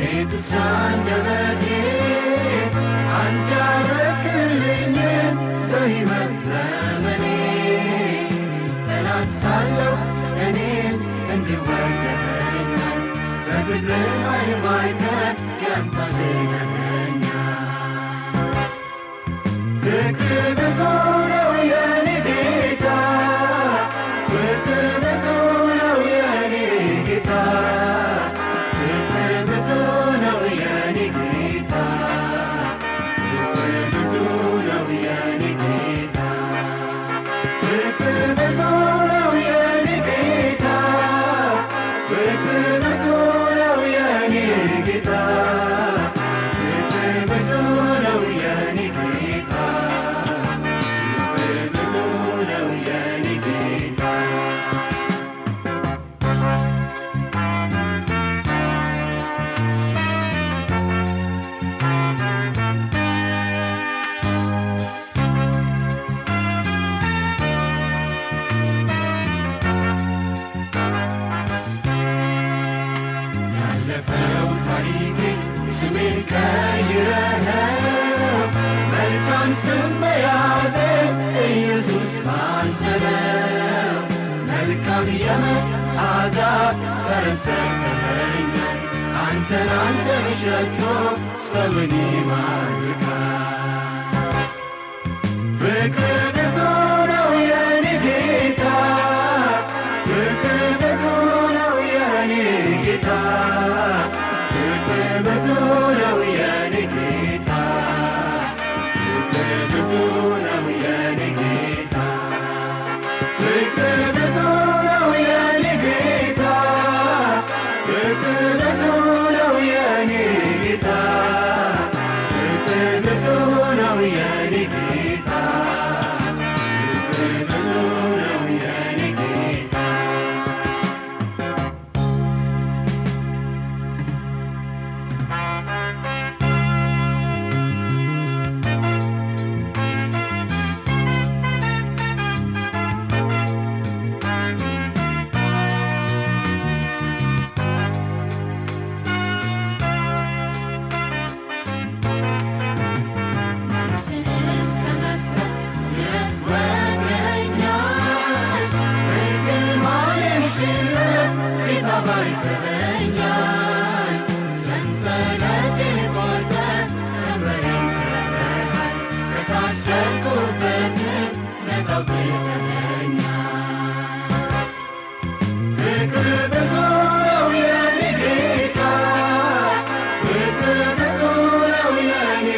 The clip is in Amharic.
አቤቱስ አንደበቴ አንተ ያረክልኝን በሕይወት ዘመኔ ጠላት ሳለሁ እኔን እንዲወደኸኛል በፍቅርህ ኃይል ማርከህ ያንተ አድርገኸኛል። ፍቅርህ ብዙ ነው የኔ ጌታ ፍቅርህ ብዙ ነው የኔ ጌታ ፍቅርህ ብዙ ነው የኔ ጌታ ፍቅርህ ብዙ ነው የኔ ጌታ ፍቅርህ ብዙ ነው የኔ ጌታ ፍቅርህ ብዙ ነው የኔ ጌታ ፍቅርህ ብዙ ነው የኔ ጌታ ፍቅርህ ብዙ ነው የኔ ጌታ ያለፈው ታሪኬ ስሜን ቀይረኸው መልካም ስም መያዜ ኢየሱስ ባንተ ነው። መልካም የመዓዛ ጠረን ሰጥተኸኛል አንተን ሸቶ ሰውን ይማርካል። ፍቅርህ ብዙ ነው የኔ ጌታ ፍቅርህ ብዙ ነው የኔ ጌታ ፍቅርህ ብዙ ነው የኔ ጌታ ፍቅርህ ብዙ ነው የኔ ጌታ ፍቅርህ ብዙ ነው የኔ ጌታ ፍቅርህ ብዙ ነው የኔ ጌታ ፍቅርህ ብዙ ነው የኔ ጌታ ፍቅርህ ብዙ ነው የኔ ጌታ ፍቅርህ ብዙ ነው የኔ ጌታ ፍቅርህ ብዙ ነው የኔ